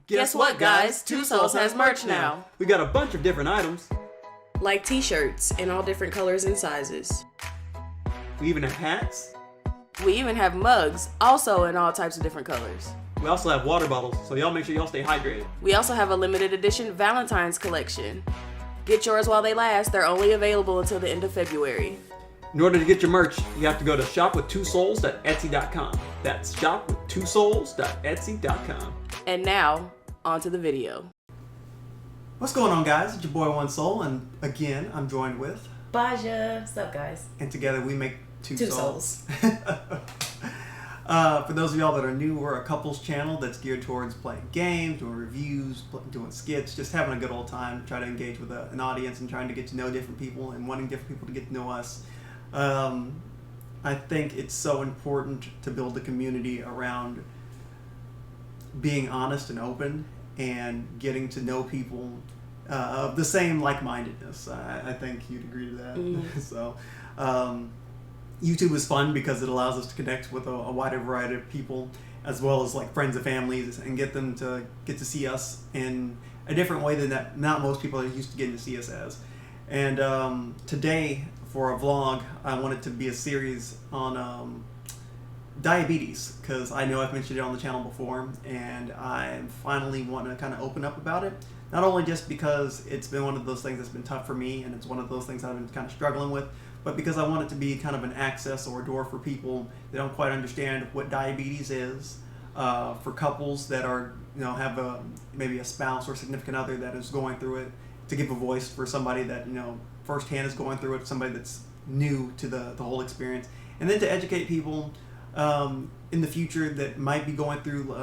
Guess what, guys? Two Souls has merch now. We got a bunch of different items. Like t-shirts in all different colors and sizes. We even have hats. We even have mugs, also in all types of different colors. We also have water bottles, so y'all make sure y'all stay hydrated. We also have a limited edition Valentine's collection. Get yours while they last. They're only available until the end of February. In order to get your merch, you have to go to shopwithtwosouls.etsy.com. That's shopwithtwosouls.etsy.com. And now, on to the video. What's going on, guys? It's your boy One Soul, and again, I'm joined with Baja. What's up, guys? And together we make Two Souls. For those of y'all that are new, we're a couples channel that's geared towards playing games, doing reviews, doing skits, just having a good old time, try to engage with an audience and trying to get to know different people and wanting different people to get to know us. I think it's so important to build a community around being honest and open and getting to know people of the same like-mindedness. I think you'd agree to that. Mm. So YouTube is fun because it allows us to connect with a wider variety of people, as well as like friends and families, and get them to get to see us in a different way than that not most people are used to getting to see us as. And today, for a vlog, I want it to be a series on diabetes, because I know I've mentioned it on the channel before, and I finally want to kind of open up about it. Not only just because it's been one of those things that's been tough for me, and it's one of those things I've been kind of struggling with, but because I want it to be kind of an access or a door for people that don't quite understand what diabetes is, for couples that are, have maybe a spouse or significant other that is going through it, to give a voice for somebody that, firsthand is going through it, somebody that's new to the whole experience, and then to educate people in the future that might be going through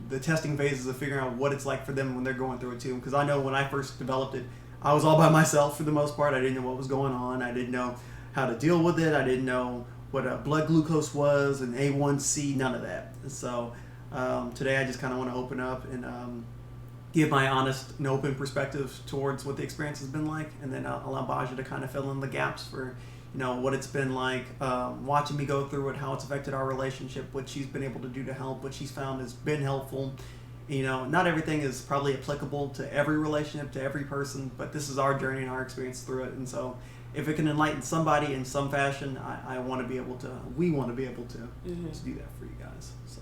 the testing phases of figuring out what it's like for them when they're going through it too. Because I know when I first developed it, I was all by myself for the most part. I didn't know what was going on. I didn't know how to deal with it. I didn't know what blood glucose was and A1C, none of that. So today I just kind of want to open up and give my honest and open perspective towards what the experience has been like, and then allow Baja to kind of fill in the gaps for what it's been like watching me go through it, how it's affected our relationship, what she's been able to do to help, what she's found has been helpful. Not everything is probably applicable to every relationship, to every person, but this is our journey and our experience through it. And so if it can enlighten somebody in some fashion, we want to be able to do that for you guys. So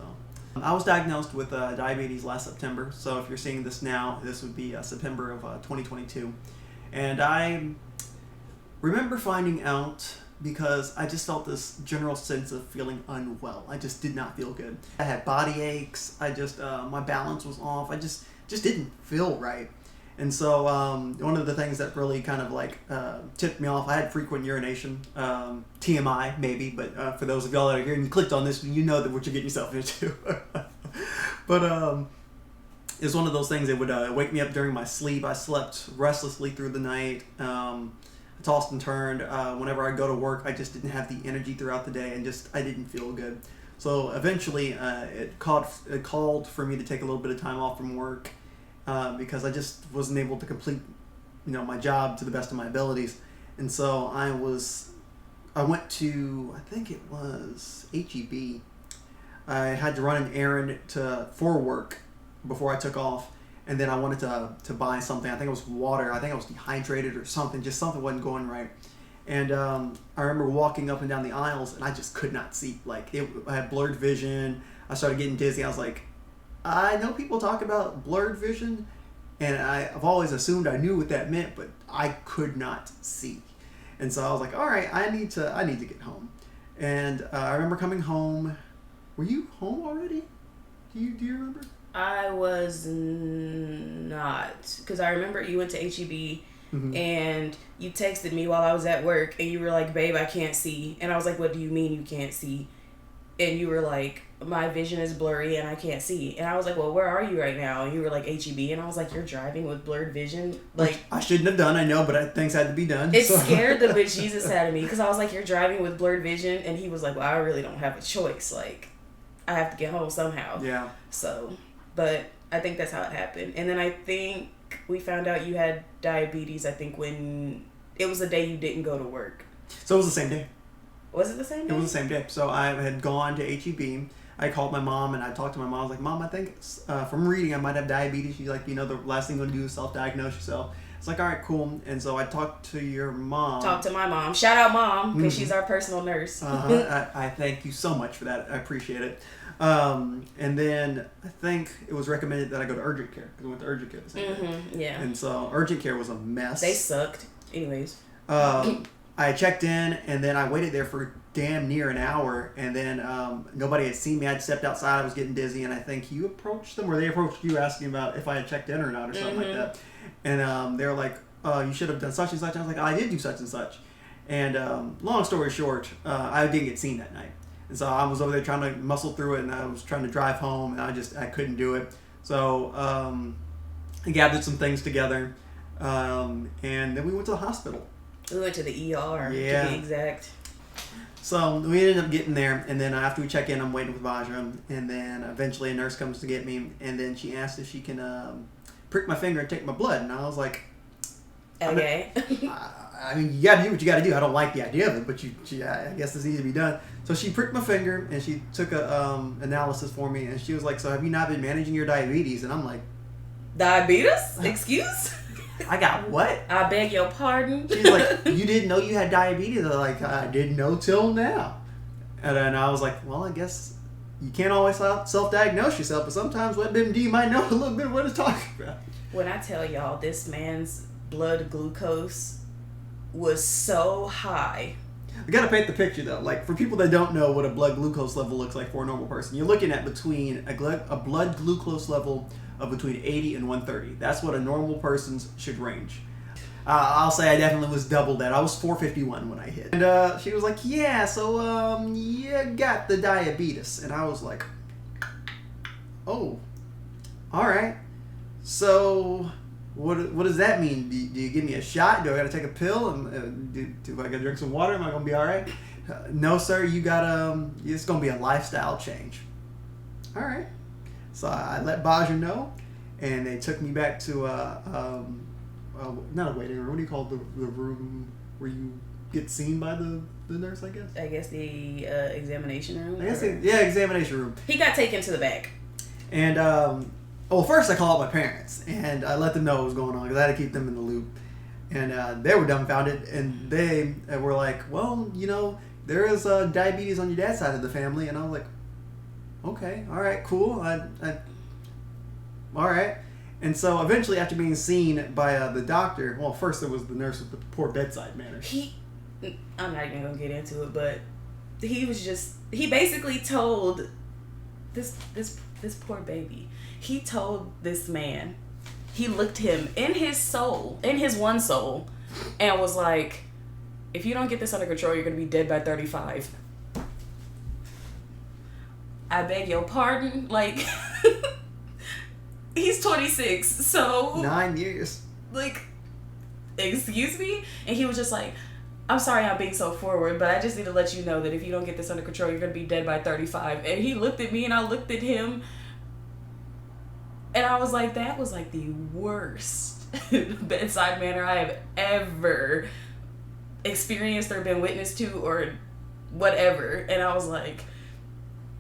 I was diagnosed with diabetes last September. So if you're seeing this now, this would be September of 2022. And I remember finding out because I just felt this general sense of feeling unwell. I just did not feel good. I had body aches. I just, my balance was off. I just didn't feel right. And so one of the things that really kind of tipped me off, I had frequent urination, TMI maybe, but for those of y'all that are here and you clicked on this, you know that what you're getting yourself into. But it was one of those things that would wake me up during my sleep. I slept restlessly through the night. I tossed and turned. Whenever I go to work, I just didn't have the energy throughout the day, and I didn't feel good. So eventually it called for me to take a little bit of time off from work because I just wasn't able to complete my job to the best of my abilities. And so I went to, I think it was HEB. I had to run an errand for work before I took off. And then I wanted to buy something. I think it was water. I think I was dehydrated or something. Just something wasn't going right. And I remember walking up and down the aisles, and I just could not see. I had blurred vision. I started getting dizzy. I was like, I know people talk about blurred vision, and I've always assumed I knew what that meant, but I could not see. And so I was like, all right, I need to get home. And I remember coming home. Were you home already? Do you remember? I was not, because I remember you went to HEB and you texted me while I was at work, and you were like, babe, I can't see. And I was like, what do you mean you can't see? And you were like, my vision is blurry and I can't see. And I was like, well, where are you right now? And you were like, HEB. And I was like, you're driving with blurred vision? Which I shouldn't have done, I know, but things had to be done. It scared the bejesus out of me, because I was like, you're driving with blurred vision? And he was like, well, I really don't have a choice. I have to get home somehow. Yeah. So... But I think that's how it happened. And then I think we found out you had diabetes, I think, when it was the day you didn't go to work. So it was the same day. Was it the same day? It was the same day. So I had gone to HEB. I called my mom and I talked to my mom. I was like, Mom, I think from reading I might have diabetes. She's like, the last thing you want to do is self-diagnose yourself. It's like, all right, cool. And so I talked to your mom. Talk to my mom. Shout out Mom, because she's our personal nurse. I thank you so much for that. I appreciate it. And then I think it was recommended that I go to urgent care, because I went to urgent care the same day. Yeah. And so urgent care was a mess. They sucked. Anyways. I checked in, and then I waited there for damn near an hour, and then nobody had seen me. I'd stepped outside. I was getting dizzy, and I think you approached them, or they approached you asking about if I had checked in or not, or something like that. And they were like, you should have done such and such. I was like, I did do such and such. And long story short, I didn't get seen that night. And so I was over there trying to muscle through it, and I was trying to drive home, and I couldn't do it. So I gathered some things together, and then we went to the hospital. We went to the ER, to be exact. So we ended up getting there, and then after we check in, I'm waiting with Baja, and then eventually a nurse comes to get me, and then she asked if she can prick my finger and take my blood, and I was like, okay. I mean, you gotta do what you gotta do. I don't like the idea of it, but I guess this needs to be done. So she pricked my finger, and she took a analysis for me, and she was like, so have you not been managing your diabetes? And I'm like, diabetes? Excuse? I got what? I beg your pardon? She's like, you didn't know you had diabetes? I'm like, I didn't know till now. And then I was like, well, I guess you can't always self-diagnose yourself, but sometimes WebMD might know a little bit what it's talking about. When I tell y'all, this man's blood glucose was so high. We gotta paint the picture though. Like, for people that don't know what a blood glucose level looks like for a normal person, you're looking at between a blood glucose level of between 80 and 130. That's what a normal person should range. I'll say I definitely was double that. I was 451 when I hit. And she was like, yeah, so you got the diabetes. And I was like, oh, all right. So what does that mean? Do you give me a shot? Do I got to take a pill? And do I got to drink some water? Am I going to be all right? No, sir, you got it's going to be a lifestyle change. All right. So I let Baja know, and they took me back to not a waiting room. What do you call the room where you get seen by the nurse, I guess? I guess the examination room? I guess examination room. He got taken to the back. And, first I called my parents, and I let them know what was going on, because I had to keep them in the loop. And they were dumbfounded, and they were like, well, there is diabetes on your dad's side of the family. And I was like, okay, all right, cool. All right. And so eventually, after being seen by the doctor, well, first there was the nurse with the poor bedside manner. I'm not even gonna get into it, but he basically told this poor baby. He told this man, he looked him in his one soul, and was like, if you don't get this under control, you're gonna be dead by 35. I beg your pardon, like, he's 26, so 9 years. Like, excuse me? And he was just like, I'm sorry I'm being so forward, but I just need to let you know that if you don't get this under control, you're gonna be dead by 35. And he looked at me, and I looked at him, and I was like, that was like the worst bedside manner I have ever experienced or been witness to or whatever. And I was like,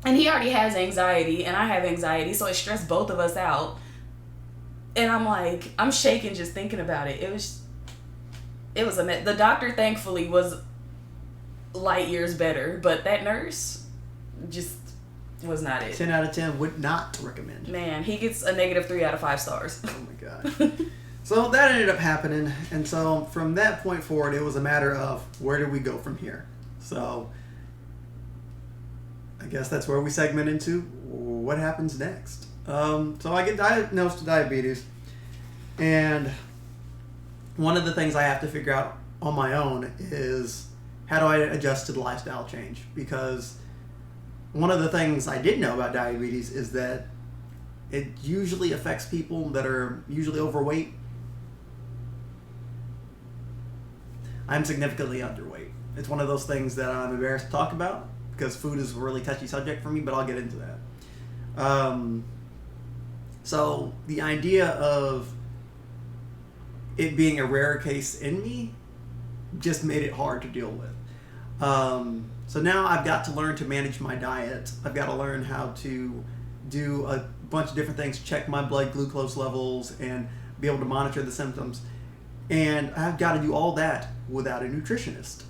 and he already has anxiety, and I have anxiety, so it stressed both of us out. And I'm like, I'm shaking just thinking about it. It was a mess. The doctor, thankfully, was light years better, but that nurse just was not it. 10 out of 10 would not recommend. Man, he gets a -3 out of 5 stars. Oh my god. So that ended up happening, and so from that point forward, it was a matter of where do we go from here. So I guess that's where we segment into what happens next. So I get diagnosed with diabetes, and one of the things I have to figure out on my own is how do I adjust to the lifestyle change? Because one of the things I did know about diabetes is that it usually affects people that are usually overweight. I'm significantly underweight. It's one of those things that I'm embarrassed to talk about, because food is a really touchy subject for me, but I'll get into that. So the idea of it being a rare case in me just made it hard to deal with. So now I've got to learn to manage my diet. I've got to learn how to do a bunch of different things, check my blood glucose levels, and be able to monitor the symptoms. And I've got to do all that without a nutritionist.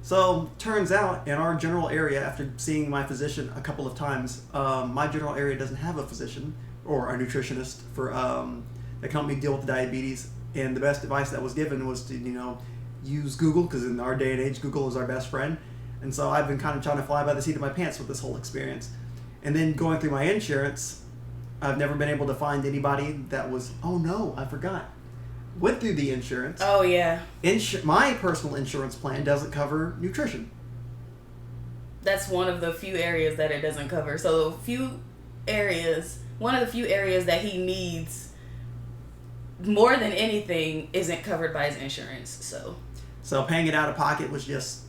So turns out in our general area, after seeing my physician a couple of times, my general area doesn't have a physician or a nutritionist for that can help me deal with diabetes. And the best advice that was given was to, use Google, because in our day and age, Google is our best friend. And so I've been kind of trying to fly by the seat of my pants with this whole experience. And then going through my insurance, I've never been able to find anybody that was, oh no, I forgot. Went through the insurance. Oh, yeah. My personal insurance plan doesn't cover nutrition. That's one of the few areas that it doesn't cover. So one of the few areas that he needs more than anything isn't covered by his insurance. So paying it out of pocket was just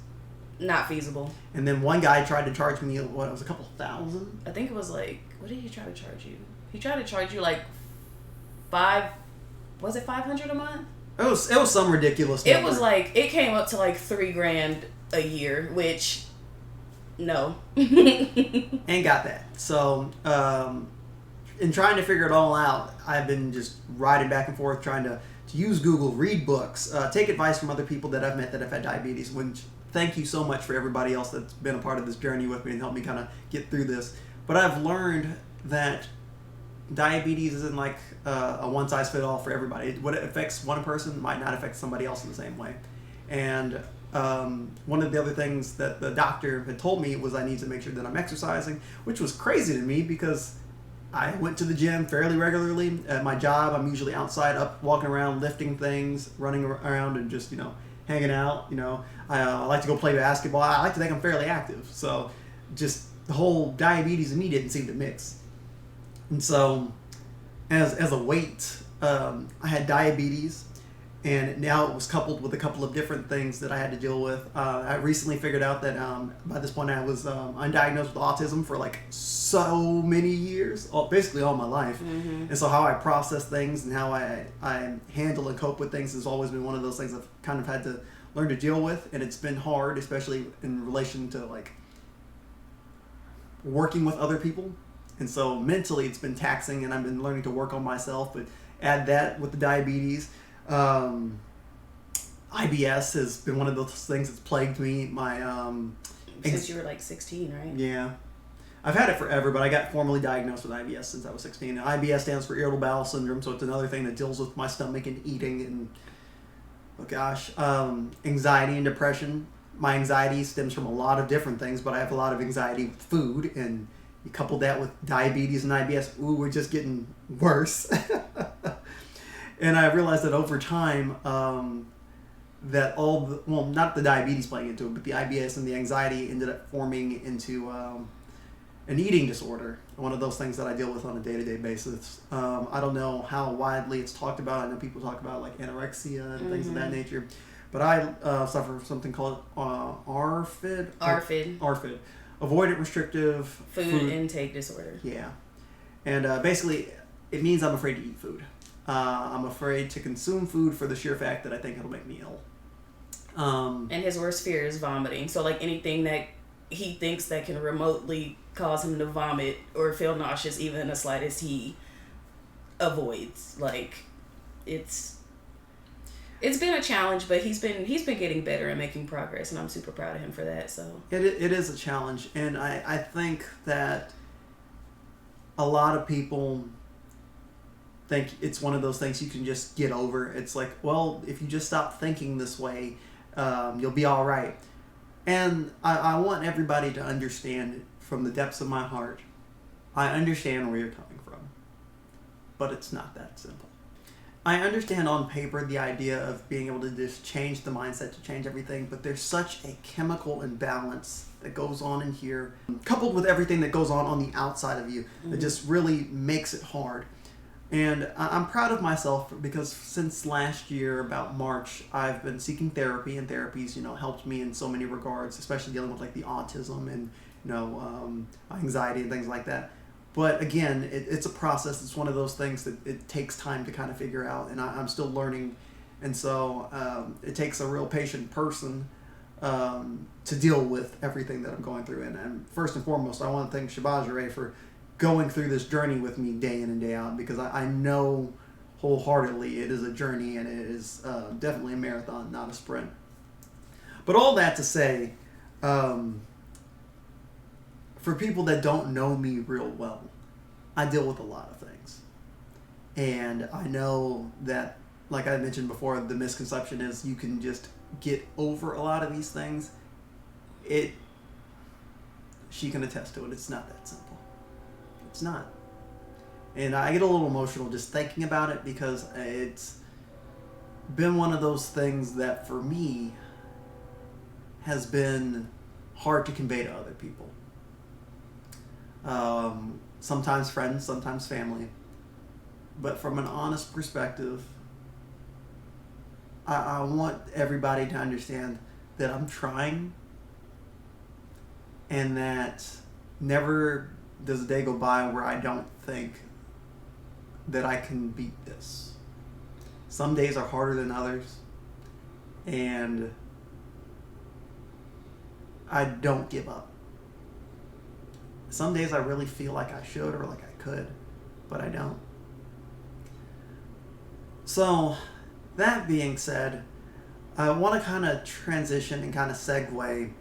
not feasible. And then one guy tried to charge me, it was a couple thousand? I think it was like, what did he try to charge you? He tried to charge you like was it $500 a month? It was some ridiculous number. It was like, it came up to like $3,000 a year, which, no. Ain't got that. So, in trying to figure it all out, I've been just riding back and forth, trying to use Google, read books, take advice from other people that I've met that have had diabetes, which thank you so much for everybody else that's been a part of this journey with me and helped me kind of get through this. But I've learned that diabetes isn't like a one-size-fits-all for everybody. What affects one person might not affect somebody else in the same way. And one of the other things that the doctor had told me was I need to make sure that I'm exercising, which was crazy to me because I went to the gym fairly regularly. At my job, I'm usually outside, up, walking around, lifting things, running around, and just, hanging out. I like to go play basketball. I like to think I'm fairly active. So just the whole diabetes in me didn't seem to mix. And so as a weight, I had diabetes, and now it was coupled with a couple of different things that I had to deal with. I recently figured out that by this point I was undiagnosed with autism for like so many years, basically all my life. Mm-hmm. And so how I process things and how I handle and cope with things has always been one of those things I've kind of had to learn to deal with, and it's been hard, especially in relation to like working with other people. And so mentally it's been taxing, and I've been learning to work on myself, but add that with the diabetes. IBS has been one of those things that's plagued me. Since you were like 16, right? Yeah. I've had it forever, but I got formally diagnosed with IBS since I was 16. IBS stands for irritable bowel syndrome, so it's another thing that deals with my stomach and eating and, anxiety and depression. My anxiety stems from a lot of different things, but I have a lot of anxiety with food, and you couple that with diabetes and IBS, we're just getting worse. And I realized that over time, that not the diabetes playing into it, but the IBS and the anxiety ended up forming into an eating disorder, one of those things that I deal with on a day-to-day basis. I don't know how widely it's talked about. I know people talk about like anorexia and things of that nature, but I suffer from something called ARFID. ARFID. Avoidant restrictive food intake disorder. Yeah. And basically, it means I'm afraid to eat food. I'm afraid to consume food for the sheer fact that I think it'll make me ill. And his worst fear is vomiting. So, like, anything that he thinks that can remotely cause him to vomit or feel nauseous, even in the slightest, he avoids. Like, it's been a challenge, but he's been getting better and making progress, and I'm super proud of him for that. So it is a challenge, and I think that a lot of people think it's one of those things you can just get over. It's like, well, if you just stop thinking this way, you'll be all right. And I want everybody to understand from the depths of my heart, I understand where you're coming from, but it's not that simple. I understand on paper the idea of being able to just change the mindset to change everything, but there's such a chemical imbalance that goes on in here, coupled with everything that goes on the outside of you, that just really makes it hard. And I'm proud of myself because since last year, about March, I've been seeking therapy, and therapy's, helped me in so many regards, especially dealing with like the autism and, anxiety and things like that. But again, it's a process. It's one of those things that it takes time to kind of figure out, and I'm still learning. And so it takes a real patient person to deal with everything that I'm going through. And first and foremost, I want to thank Shabazz for going through this journey with me day in and day out, because I know wholeheartedly it is a journey, and it is definitely a marathon, not a sprint. But all that to say, for people that don't know me real well, I deal with a lot of things. And I know that, like I mentioned before, the misconception is you can just get over a lot of these things. She can attest to it. It's not that simple. It's not. And I get a little emotional just thinking about it, because it's been one of those things that for me has been hard to convey to other people. Sometimes friends, sometimes family. But from an honest perspective, I want everybody to understand that I'm trying, and that never does a day go by where I don't think that I can beat this. Some days are harder than others, and I don't give up. Some days I really feel like I should or like I could, but I don't. So, that being said, I want to kind of transition and kind of segue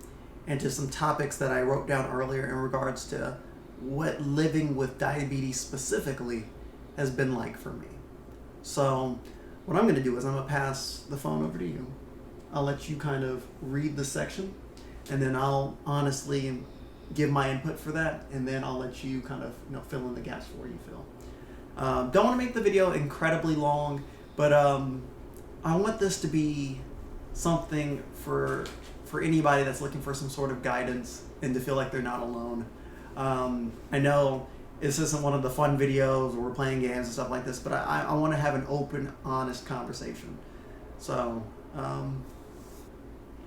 into some topics that I wrote down earlier in regards to what living with diabetes specifically has been like for me. So, what I'm going to do is I'm going to pass the phone over to you. I'll let you kind of read the section, and then I'll honestly give my input for that, and then I'll let you kind of fill in the gaps for you, Phil. Don't want to make the video incredibly long, but I want this to be something for anybody that's looking for some sort of guidance and to feel like they're not alone. I know this isn't one of the fun videos where we're playing games and stuff like this, but I want to have an open, honest conversation. So,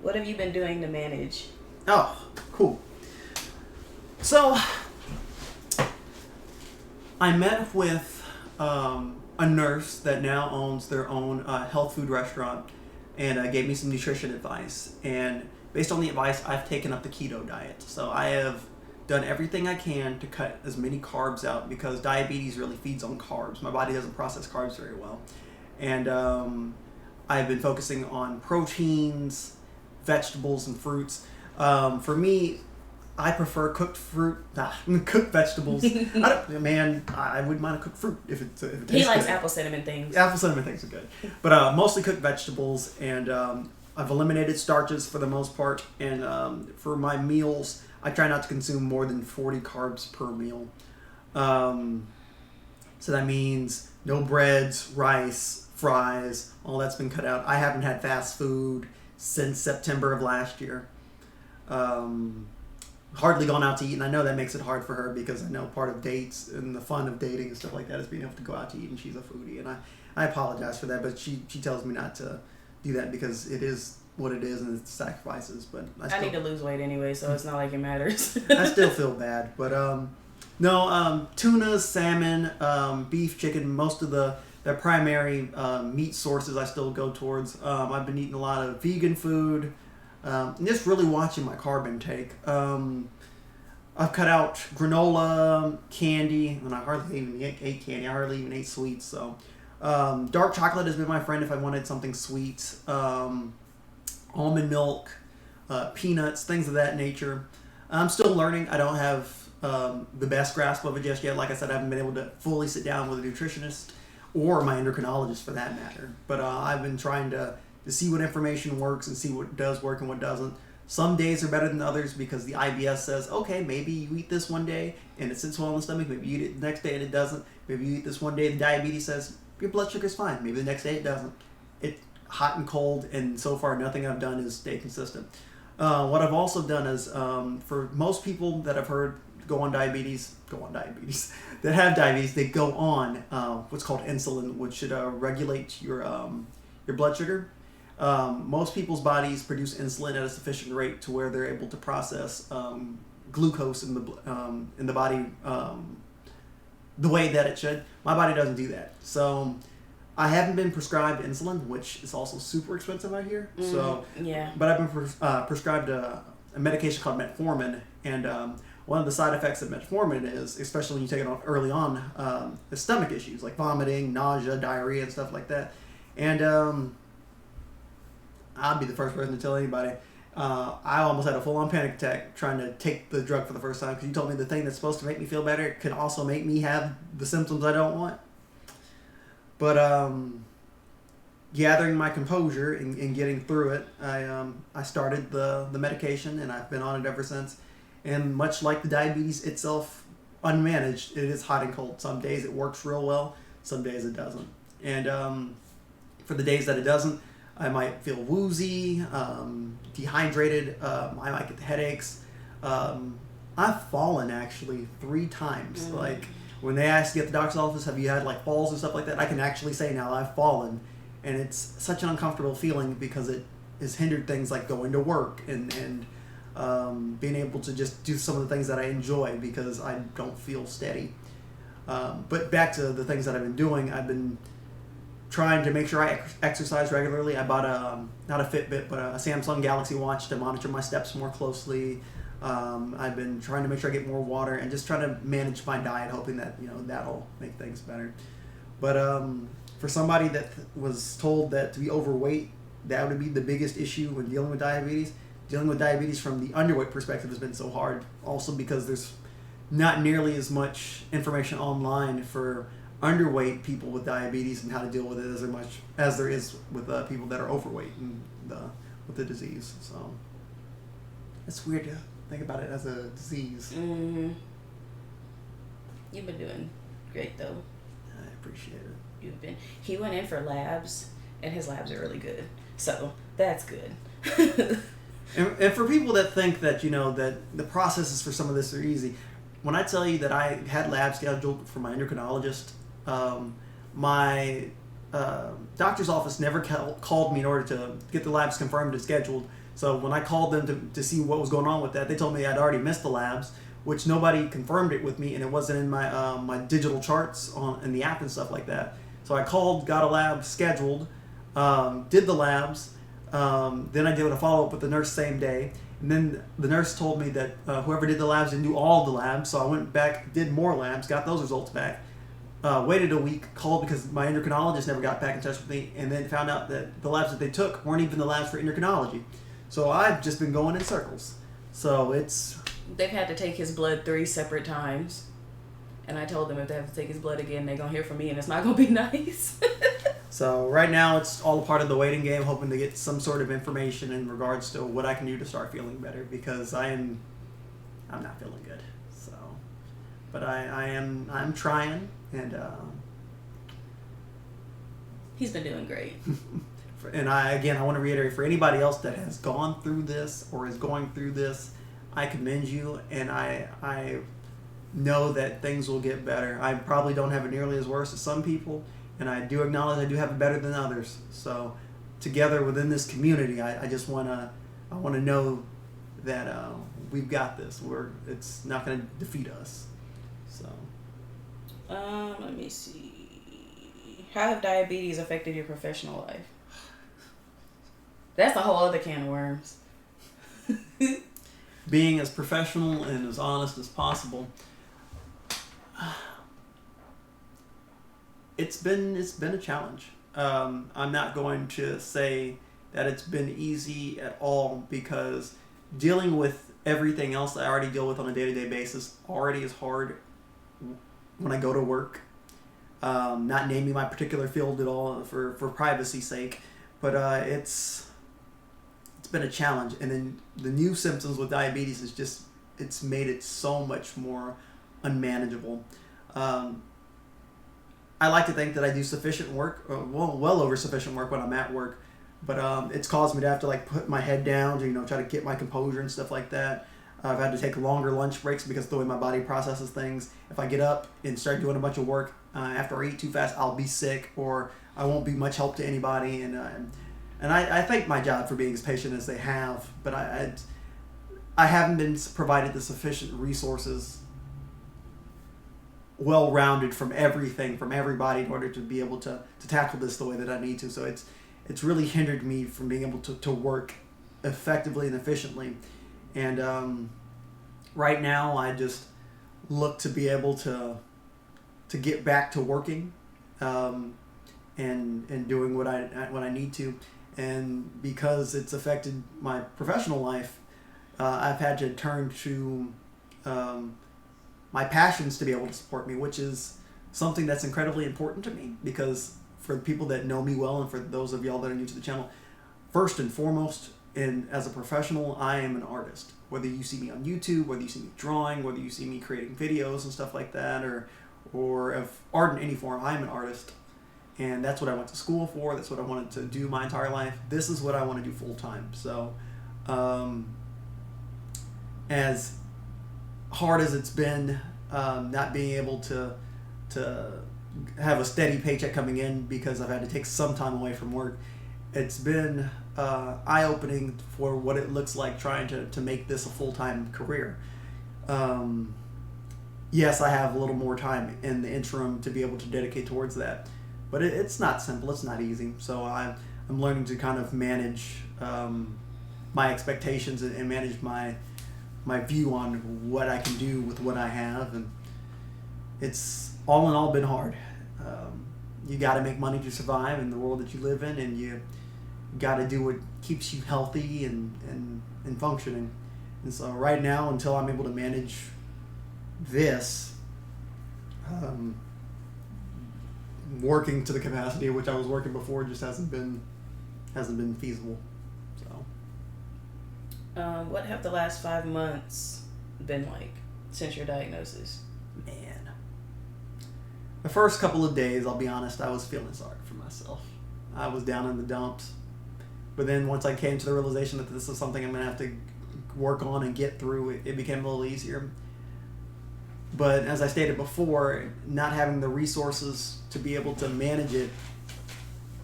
what have you been doing to manage? Oh, cool. So, I met with a nurse that now owns their own health food restaurant, and gave me some nutrition advice. And based on the advice, I've taken up the keto diet. So I have done everything I can to cut as many carbs out, because diabetes really feeds on carbs. My body doesn't process carbs very well. And I've been focusing on proteins, vegetables, and fruits. For me, I prefer cooked vegetables. I wouldn't mind a cooked fruit if it tastes He likes good. apple cinnamon things. Apple cinnamon things are good. But mostly cooked vegetables, and I've eliminated starches for the most part. And for my meals, I try not to consume more than 40 carbs per meal. So that means no breads, rice, fries, all that's been cut out. I haven't had fast food since September of last year. Hardly gone out to eat, and I know that makes it hard for her, because I know part of dates and the fun of dating and stuff like that is being able to go out to eat, and she's a foodie, and I apologize for that, but she tells me not to do that because it is what it is and it's sacrifices. But I need to lose weight anyway, so it's not like it matters. I still feel bad, but tuna, salmon, beef, chicken, most of the primary meat sources I still go towards. I've been eating a lot of vegan food. And just really watching my carb intake. I've cut out granola, candy, and I hardly even ate candy. I hardly even ate sweets. So, dark chocolate has been my friend if I wanted something sweet. Almond milk, peanuts, things of that nature. I'm still learning. I don't have the best grasp of it just yet. Like I said, I haven't been able to fully sit down with a nutritionist or my endocrinologist for that matter. But I've been trying to see what information works and see what does work and what doesn't. Some days are better than others because the IBS says, okay, maybe you eat this one day and it sits well in the stomach. Maybe you eat it the next day and it doesn't. Maybe you eat this one day, the diabetes says, your blood sugar's fine. Maybe the next day it doesn't. It's hot and cold, and so far nothing I've done is stay consistent. What I've also done is, for most people that I've heard that have diabetes, they go on what's called insulin, which should regulate your blood sugar. Most people's bodies produce insulin at a sufficient rate to where they're able to process glucose in the body the way that it should. My body doesn't do that. So I haven't been prescribed insulin, which is also super expensive out here. So, yeah. But I've been prescribed a medication called metformin, and one of the side effects of metformin is, especially when you take it early on, is stomach issues like vomiting, nausea, diarrhea, and stuff like that. And I'll be the first person to tell anybody. I almost had a full-on panic attack trying to take the drug for the first time because you told me the thing that's supposed to make me feel better can also make me have the symptoms I don't want. But gathering my composure and getting through it, I started the medication, and I've been on it ever since. And much like the diabetes itself, unmanaged, it is hot and cold. Some days it works real well, some days it doesn't. And for the days that it doesn't, I might feel woozy, dehydrated, I might get the headaches. I've fallen actually 3 times. Like when they ask you at the doctor's office, have you had like falls and stuff like that? I can actually say now I've fallen, and it's such an uncomfortable feeling because it has hindered things like going to work and being able to just do some of the things that I enjoy because I don't feel steady. But back to the things that I've been doing, I've been trying to make sure I exercise regularly. I bought not a Fitbit, but a Samsung Galaxy Watch to monitor my steps more closely. I've been trying to make sure I get more water and just trying to manage my diet, hoping that that'll make things better. But for somebody that was told that to be overweight, that would be the biggest issue when dealing with diabetes. Dealing with diabetes from the underweight perspective has been so hard. Also because there's not nearly as much information online for underweight people with diabetes and how to deal with it as much as there is with people that are overweight and with the disease. So it's weird to think about it as a disease. Mm-hmm. You've been doing great though. I appreciate it. He went in for labs, and his labs are really good. So that's good. And for people that think that that the processes for some of this are easy, when I tell you that I had labs scheduled for my endocrinologist, my doctor's office never called me in order to get the labs confirmed and scheduled. So when I called them to see what was going on with that, they told me I'd already missed the labs, which nobody confirmed it with me, and it wasn't in my my digital charts in the app and stuff like that. So I called, got a lab scheduled, did the labs. Then I did a follow-up with the nurse same day. And then the nurse told me that whoever did the labs didn't do all the labs. So I went back, did more labs, got those results back. Waited a week, called because my endocrinologist never got back in touch with me, and then found out that the labs that they took weren't even the labs for endocrinology. So I've just been going in circles. So They've had to take his blood 3 separate times. And I told them if they have to take his blood again, they're going to hear from me, and it's not going to be nice. So right now it's all a part of the waiting game, hoping to get some sort of information in regards to what I can do to start feeling better, because I'm not feeling good. So, but I'm trying, and he's been doing great. And I want to reiterate, for anybody else that has gone through this or is going through this, I commend you, and I know that things will get better. I probably don't have it nearly as worse as some people, and I do acknowledge I do have it better than others. So together within this community, I just want to know that we've got this. It's not going to defeat us. So let me see. How have diabetes affected your professional life? That's a whole other can of worms. Being as professional and as honest as possible, it's been a challenge. I'm not going to say that it's been easy at all, because dealing with everything else that I already deal with on a day-to-day basis already is hard when I go to work. Not naming my particular field at all for privacy's sake, but it's been a challenge. And then the new symptoms with diabetes is just, it's made it so much more unmanageable. I like to think that I do sufficient work, well over sufficient work when I'm at work, but it's caused me to have to put my head down to try to get my composure and stuff like that. I've had to take longer lunch breaks because of the way my body processes things. If I get up and start doing a bunch of work, after I eat too fast, I'll be sick, or I won't be much help to anybody. And I thank my job for being as patient as they have, but I haven't been provided the sufficient resources well-rounded from everything, from everybody, in order to be able to tackle this the way that I need to. So it's really hindered me from being able to work effectively and efficiently. And right now I just look to be able to get back to working and doing what I need to. And because it's affected my professional life, I've had to turn to my passions to be able to support me, which is something that's incredibly important to me, because for the people that know me well and for those of y'all that are new to the channel, first and foremost, and as a professional, I am an artist. Whether you see me on YouTube, whether you see me drawing, whether you see me creating videos and stuff like that, or of art in any form, I'm an artist. And that's what I went to school for. That's what I wanted to do my entire life. This is what I want to do full time. So, as hard as it's been, not being able to have a steady paycheck coming in because I've had to take some time away from work, it's been eye-opening for what it looks like trying to make this a full-time career. Yes, I have a little more time in the interim to be able to dedicate towards that, but it's not simple. It's not easy. So I'm learning to kind of manage my expectations and manage my view on what I can do with what I have, and it's all in all been hard. You got to make money to survive in the world that you live in, and you got to do what keeps you healthy and functioning. And so right now, until I'm able to manage this, working to the capacity at which I was working before just hasn't been feasible. So, what have the last 5 months been like since your diagnosis? Man, the first couple of days, I'll be honest, I was feeling sorry for myself. I was down in the dumps. But then once I came to the realization that this is something I'm going to have to work on and get through, it became a little easier. But as I stated before, not having the resources to be able to manage it,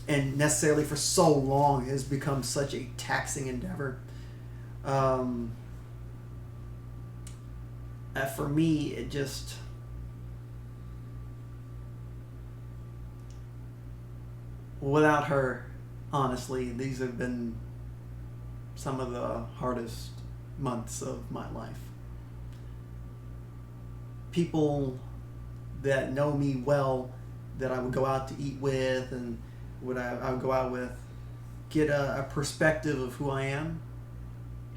and necessarily for so long, has become such a taxing endeavor. For me, it just... without her, honestly, these have been some of the hardest months of my life. People that know me well, that I would go out to eat with and I would go out with, get a perspective of who I am,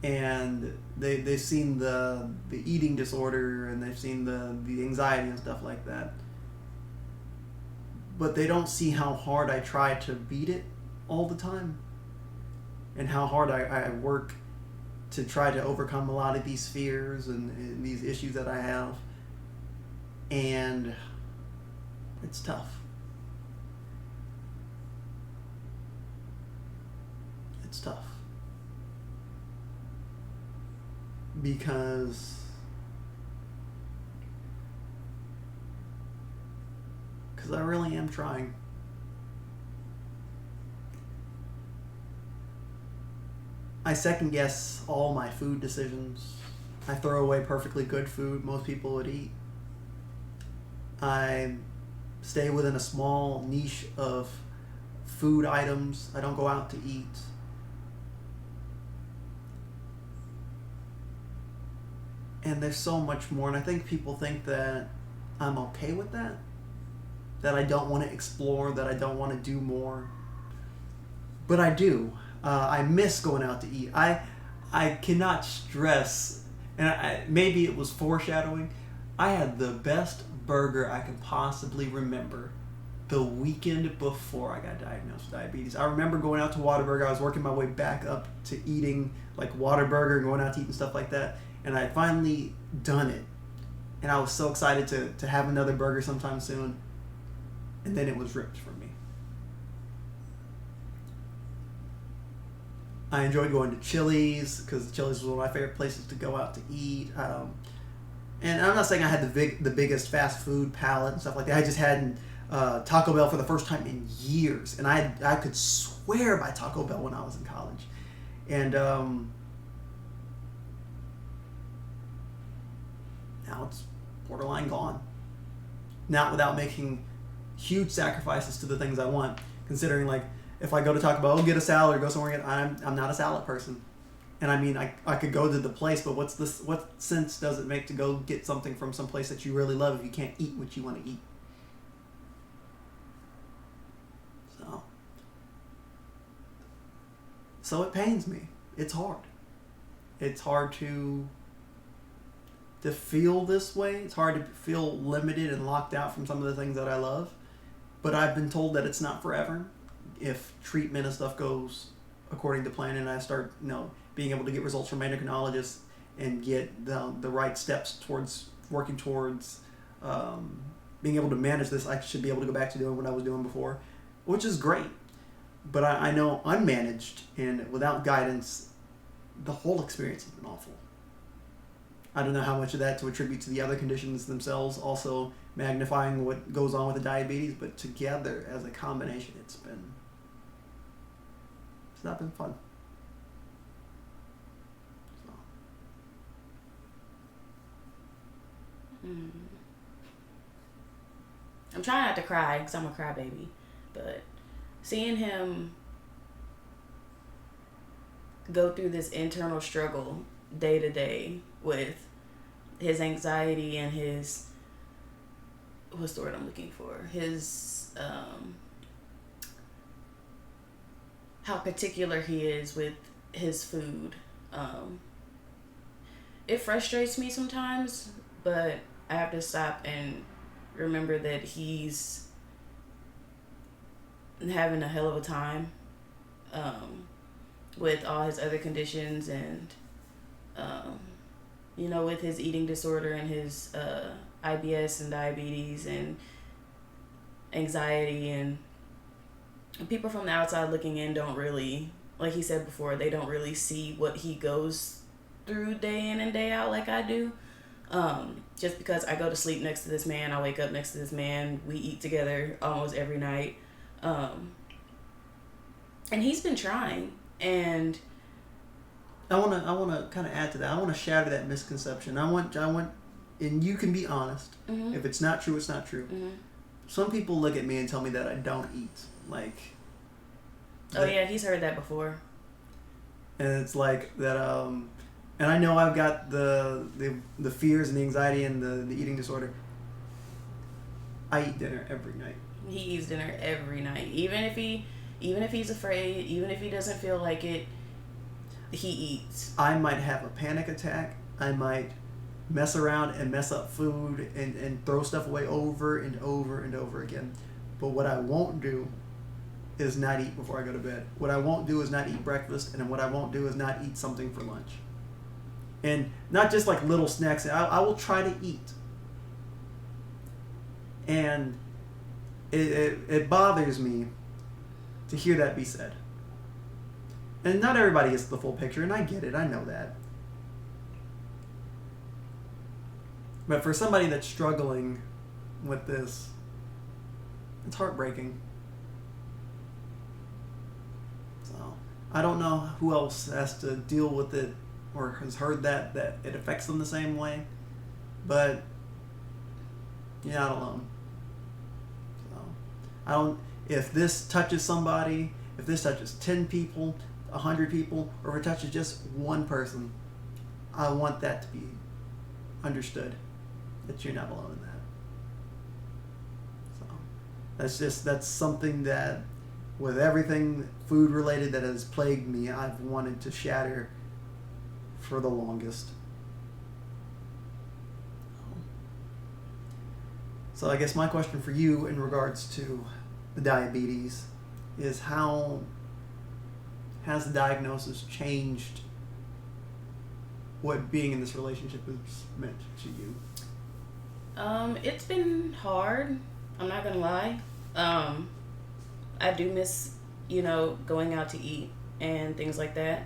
and they've seen the eating disorder, and they've seen the anxiety and stuff like that. But they don't see how hard I try to beat it all the time, and how hard I work to try to overcome a lot of these fears and these issues that I have. And it's tough. It's tough. Because I really am trying. I second guess all my food decisions. I throw away perfectly good food most people would eat. I stay within a small niche of food items. I don't go out to eat. And there's so much more, and I think people think that I'm okay with that. That I don't want to explore, that I don't want to do more. But I do. I miss going out to eat. I cannot stress, and maybe it was foreshadowing, I had the best burger I can possibly remember the weekend before I got diagnosed with diabetes. I remember going out to Whataburger. I was working my way back up to eating like Whataburger and going out to eat and stuff like that. And I had finally done it. And I was so excited to have another burger sometime soon. And then it was ripped from me. I enjoyed going to Chili's because Chili's was one of my favorite places to go out to eat. And I'm not saying I had the biggest fast food palate and stuff like that. I just hadn't Taco Bell for the first time in years. And I could swear by Taco Bell when I was in college. And now it's borderline gone. not without making huge sacrifices to the things I want. Considering, like, if I go to Taco Bell, get a salad, or go somewhere, I'm not a salad person. And I mean, I could go to the place, but what sense does it make to go get something from some place that you really love if you can't eat what you want to eat? So it pains me. It's hard. It's hard to feel this way. It's hard to feel limited and locked out from some of the things that I love. But I've been told that it's not forever. If treatment and stuff goes according to plan, and I start, being able to get results from endocrinologists and get the right steps towards working towards being able to manage this, I should be able to go back to doing what I was doing before, which is great. But I know unmanaged and without guidance, the whole experience has been awful. I don't know how much of that to attribute to the other conditions themselves, also magnifying what goes on with the diabetes, but together as a combination, it's not been fun. So. I'm trying not to cry because I'm a crybaby, but seeing him go through this internal struggle day to day with his anxiety and his, what's the word I'm looking for? His, how particular he is with his food. It frustrates me sometimes, but I have to stop and remember that he's having a hell of a time with all his other conditions and with his eating disorder and his IBS and diabetes and anxiety, and people from the outside looking in don't really, like he said before, they don't really see what he goes through day in and day out like I do. Just because I go to sleep next to this man, I wake up next to this man, we eat together almost every night. And he's been trying, and I wanna kind of add to that. I want to shatter that misconception. I want, and you can be honest. Mm-hmm. If it's not true, it's not true. Mm-hmm. Some people look at me and tell me that I don't eat. Oh yeah, he's heard that before. And it's like that. And I know I've got the fears and the anxiety and the eating disorder. I eat dinner every night. He eats dinner every night, even if he's afraid, even if he doesn't feel like it. He eats. I might have a panic attack. I might mess around and mess up food and throw stuff away over and over and over again. But what I won't do is not eat before I go to bed. What I won't do is not eat breakfast, and what I won't do is not eat something for lunch. And not just like little snacks. I will try to eat. And it bothers me to hear that be said. And not everybody gets the full picture, and I get it. I know that. But for somebody that's struggling with this, it's heartbreaking. So I don't know who else has to deal with it or has heard that it affects them the same way. But you're not alone. So if this touches somebody, if this touches 10 people, 100 people, or if it touches just one person, I want that to be understood, that you're not alone in that. So that's something that, with everything food related that has plagued me, I've wanted to shatter for the longest. So I guess my question for you in regards to the diabetes is, how has the diagnosis changed what being in this relationship has meant to you? It's been hard. I'm not gonna lie. I do miss, going out to eat and things like that.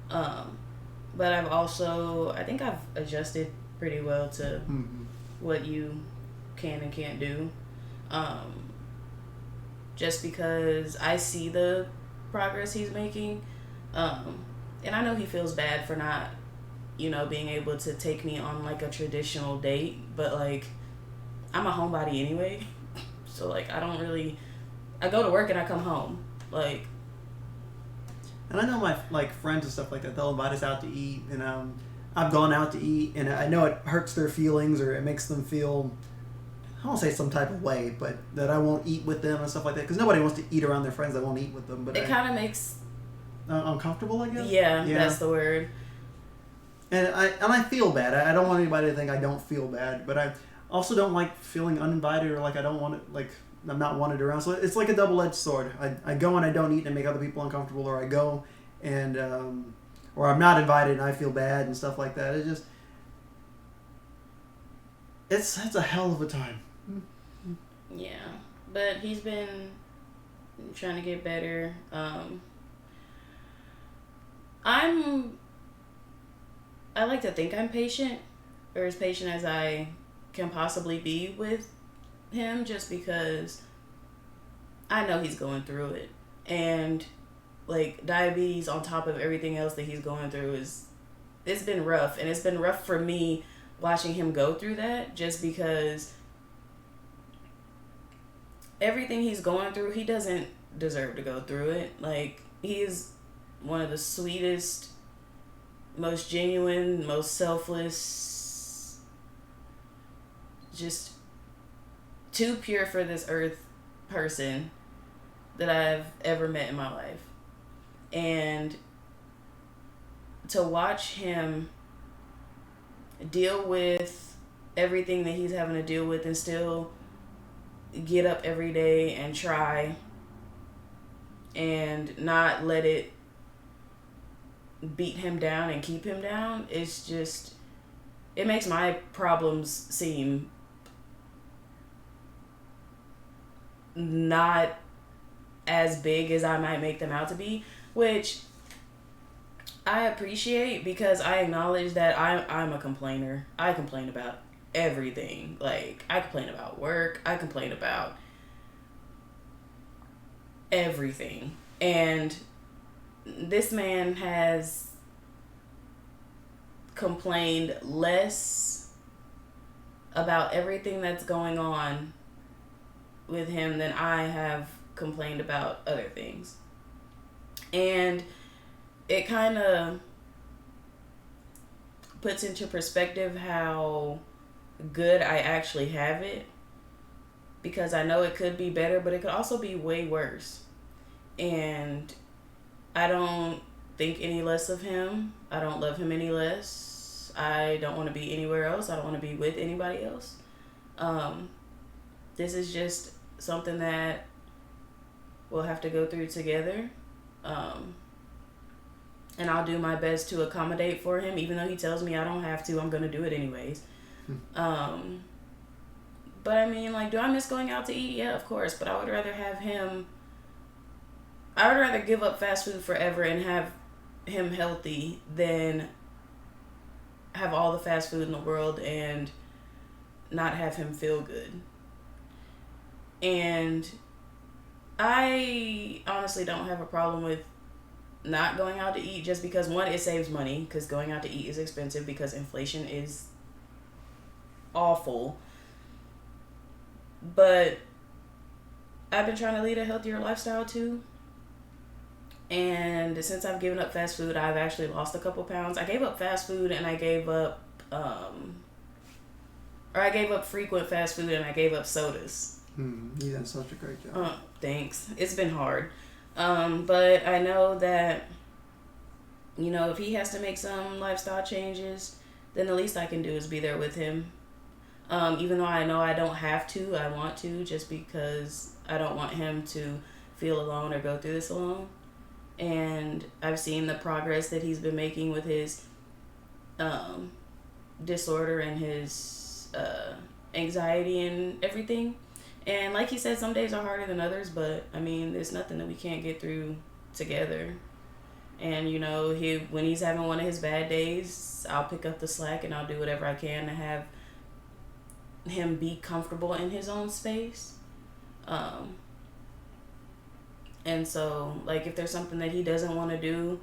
But I think I've adjusted pretty well to what you can and can't do. Just because I see the progress he's making. And I know he feels bad for not, being able to take me on like a traditional date, but like I'm a homebody anyway. So, like, I go to work and I come home. Like... And I know my, like, friends and stuff like that, they'll invite us out to eat, and I've gone out to eat, and I know it hurts their feelings, or it makes them feel, I won't say some type of way, but that I won't eat with them and stuff like that, because nobody wants to eat around their friends that won't eat with them. But it kind of makes... uncomfortable, I guess? Yeah, that's the word. And I feel bad. I don't want anybody to think I don't feel bad, but I also don't like feeling uninvited, or like I don't want it, like I'm not wanted around. So it's like a double-edged sword. I go and I don't eat and make other people uncomfortable, or I go and or I'm not invited and I feel bad and stuff like that. It's a hell of a time. Yeah, but he's been trying to get better. I like to think I'm patient, or as patient as I can possibly be with him, just because I know he's going through it. And, like, diabetes on top of everything else that he's going through it's been rough. And it's been rough for me watching him go through that, just because everything he's going through, he doesn't deserve to go through it. Like, he is one of the sweetest, most genuine, most selfless, just too pure for this earth person that I've ever met in my life. And to watch him deal with everything that he's having to deal with and still get up every day and try and not let it beat him down and keep him down, it's just, it makes my problems seem not as big as I might make them out to be, which I appreciate, because I acknowledge that I'm a complainer. I complain about everything. Like, I complain about work, I complain about everything. And this man has complained less about everything that's going on with him than I have complained about other things. And it kind of puts into perspective how good I actually have it, because I know it could be better, but it could also be way worse. And I don't think any less of him. I don't love him any less. I don't want to be anywhere else. I don't want to be with anybody else. This is just something that we'll have to go through together. And I'll do my best to accommodate for him, even though he tells me I don't have to. I'm going to do it anyways. But I mean, like, do I miss going out to eat? Yeah, of course. But I would rather have him... I would rather give up fast food forever and have him healthy than have all the fast food in the world and not have him feel good. And I honestly don't have a problem with not going out to eat, just because, one, it saves money, because going out to eat is expensive because inflation is awful. But I've been trying to lead a healthier lifestyle too. And since I've given up fast food, I've actually lost a couple pounds. I gave up fast food and I gave up, I gave up frequent fast food and I gave up sodas. You done such a great job. Thanks. It's been hard. But I know that, you know, if he has to make some lifestyle changes, then the least I can do is be there with him. Even though I know I don't have to, I want to, just because I don't want him to feel alone or go through this alone. And I've seen the progress that he's been making with his disorder and his anxiety and everything. And like he said, some days are harder than others, but I mean, there's nothing that we can't get through together. And, you know, when he's having one of his bad days, I'll pick up the slack and I'll do whatever I can to have him be comfortable in his own space. And so, like, if there's something that he doesn't want to do,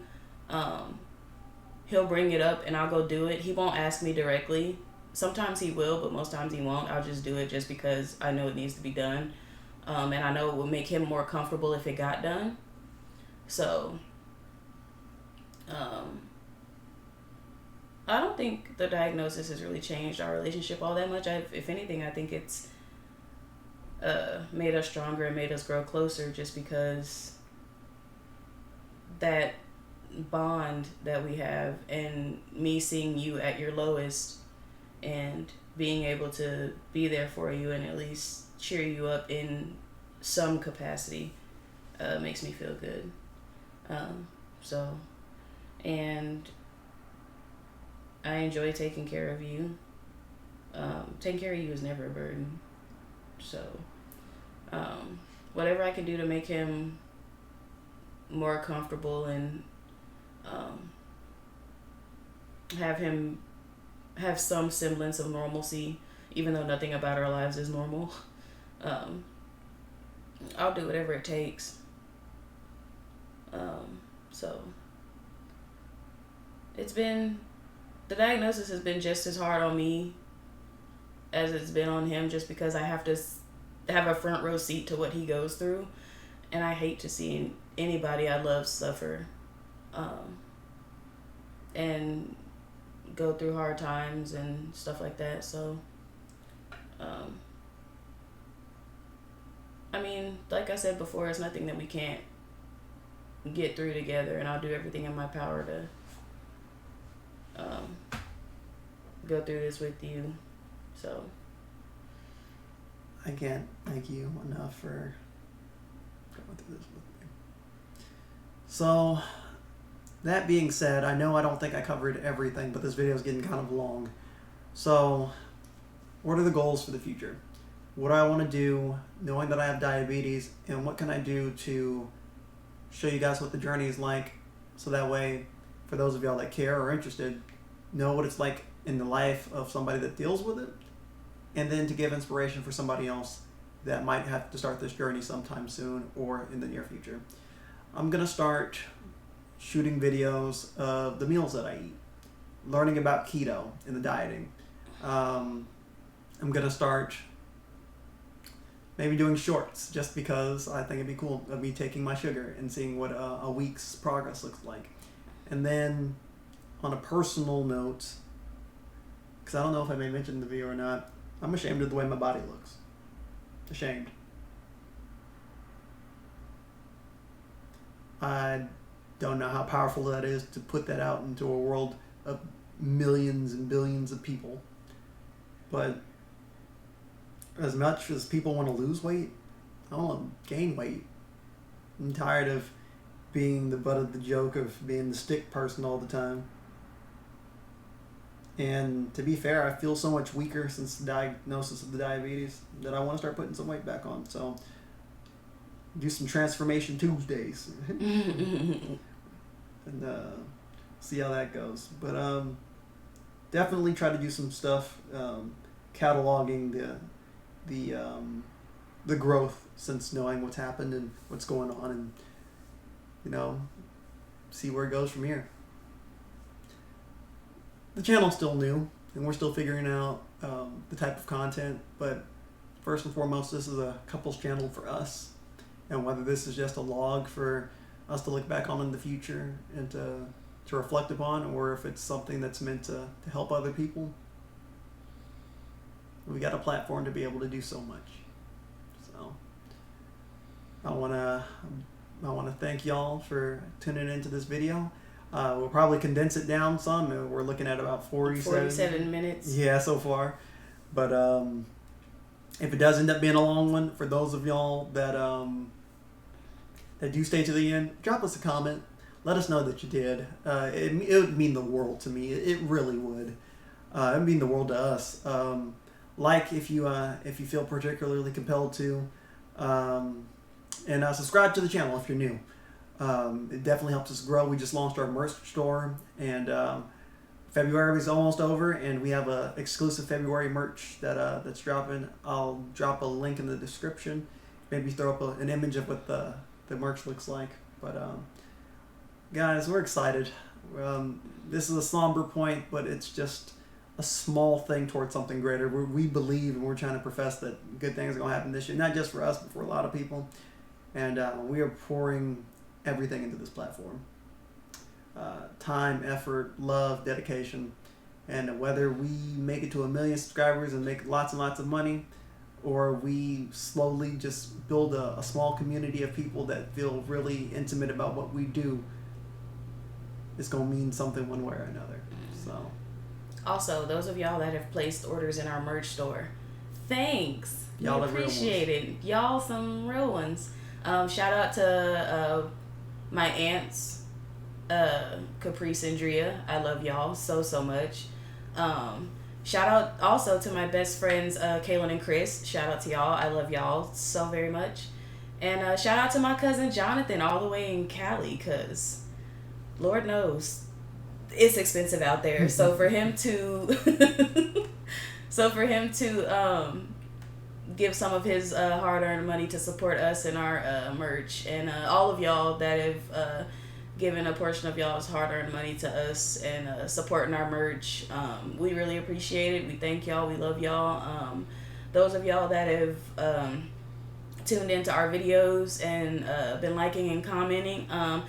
he'll bring it up and I'll go do it. He won't ask me directly. Sometimes he will, but most times he won't. I'll just do it just because I know it needs to be done. And I know it will make him more comfortable if it got done. So, I don't think the diagnosis has really changed our relationship all that much. If anything, I think it's made us stronger and made us grow closer, just because that bond that we have, and me seeing you at your lowest and being able to be there for you and at least cheer you up in some capacity makes me feel good. And I enjoy taking care of you. Taking care of you is never a burden. So, whatever I can do to make him more comfortable and have him have some semblance of normalcy, even though nothing about our lives is normal, I'll do whatever it takes. So the diagnosis has been just as hard on me as it's been on him, just because I have to have a front row seat to what he goes through, and I hate to see anybody I love suffer and go through hard times and stuff like that. So I mean, like I said before, it's nothing that we can't get through together, and I'll do everything in my power to go through this with you. So I can't thank you enough for going through this with me. So, that being said, I know I don't think I covered everything, but this video is getting kind of long. So, what are the goals for the future? What do I want to do, knowing that I have diabetes, and what can I do to show you guys what the journey is like, so that way, for those of y'all that care or interested, know what it's like in the life of somebody that deals with it, and then to give inspiration for somebody else that might have to start this journey sometime soon or in the near future. I'm going to start shooting videos of the meals that I eat, learning about keto and the dieting. I'm going to start maybe doing shorts, just because I think it'd be cool of me taking my sugar and seeing what a week's progress looks like. And then on a personal note, because I don't know if I may mention in the video or not, I'm ashamed of the way my body looks. Ashamed. I don't know how powerful that is to put that out into a world of millions and billions of people. But as much as people want to lose weight, I want to gain weight. I'm tired of being the butt of the joke, of being the stick person all the time. And to be fair, I feel so much weaker since the diagnosis of the diabetes that I want to start putting some weight back on. So, do some Transformation Tuesdays. And see how that goes. But definitely try to do some stuff cataloging the growth since knowing what's happened and what's going on, and see where it goes from here. The channel's still new, and we're still figuring out the type of content, but first and foremost, this is a couples channel for us, and whether this is just a log for us to look back on in the future and to reflect upon, or if it's something that's meant to help other people, we got a platform to be able to do so much. So I want to thank y'all for tuning into this video. We'll probably condense it down some. We're looking at about 47 minutes. Yeah, so far. But if it does end up being a long one, for those of y'all that do stay to the end, drop us a comment. Let us know that you did. It would mean the world to me. It really would. It would mean the world to us. If you feel particularly compelled to, and subscribe to the channel if you're new. It definitely helps us grow. We just launched our merch store, and February is almost over, and we have a exclusive February merch that's dropping. I'll drop a link in the description. Maybe throw up an image of what the merch looks like. But guys, we're excited. This is a somber point, but it's just a small thing towards something greater. We believe and we're trying to profess that good things are going to happen this year, not just for us, but for a lot of people. And we are pouring everything into this platform. Time, effort, love, dedication. And whether we make it to 1 million subscribers and make lots and lots of money, or we slowly just build a small community of people that feel really intimate about what we do, it's going to mean something one way or another. So, also, those of y'all that have placed orders in our merch store, thanks. Y'all we appreciate it. Y'all some real ones. Shout out to my aunts, Caprice and Drea. I love y'all so much. Shout out also to my best friends, Kaylin and Chris. Shout out to y'all. I love y'all so very much. And shout out to my cousin Jonathan all the way in Cali, because Lord knows it's expensive out there. So for him to give some of his hard-earned money to support us and our merch, and all of y'all that have given a portion of y'all's hard-earned money to us and supporting our merch. We really appreciate it. We thank y'all. We love y'all. Those of y'all that have tuned into our videos and been liking and commenting,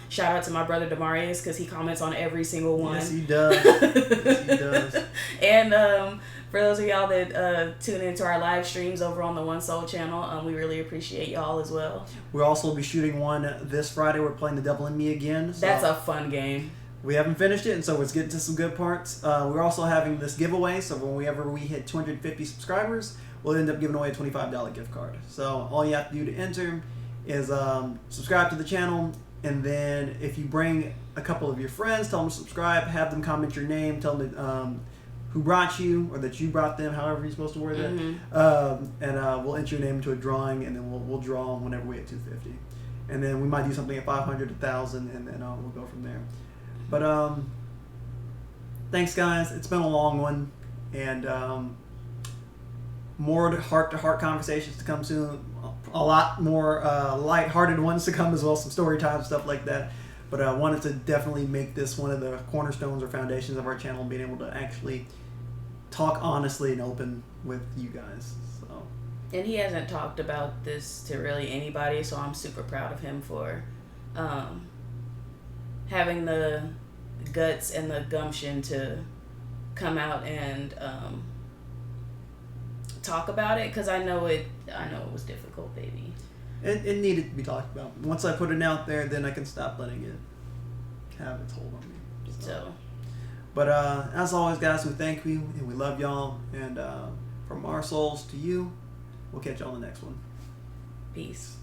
shout out to my brother Demarius, because he comments on every single one. Yes, he does. Yes, he does. And for those of y'all that tune into our live streams over on the One Soul channel, we really appreciate y'all as well. We'll also be shooting one this Friday. We're playing The Devil in Me again. So that's a fun game. We haven't finished it, and so it's getting to some good parts. We're also having this giveaway, so whenever we hit 250 subscribers, we'll end up giving away a $25 gift card. So all you have to do to enter is subscribe to the channel, and then if you bring a couple of your friends, tell them to subscribe, have them comment your name, tell them who brought you, or that you brought them, however you're supposed to word it. And we'll enter your name into a drawing, and then we'll draw whenever we hit 250. And then we might do something at 500, 1,000, and then we'll go from there. But thanks, guys. It's been a long one, and more heart-to-heart conversations to come soon. A lot more light-hearted ones to come as well, some story time, stuff like that. But I wanted to definitely make this one of the cornerstones or foundations of our channel, being able to actually talk honestly and open with you guys. So. And he hasn't talked about this to really anybody, so I'm super proud of him for having the guts and the gumption to come out and talk about it, because I know it was difficult, baby. It needed to be talked about. Once I put it out there, then I can stop letting it have its hold on me. So. But as always, guys, we thank you and we love y'all. And from our souls to you, we'll catch y'all on the next one. Peace.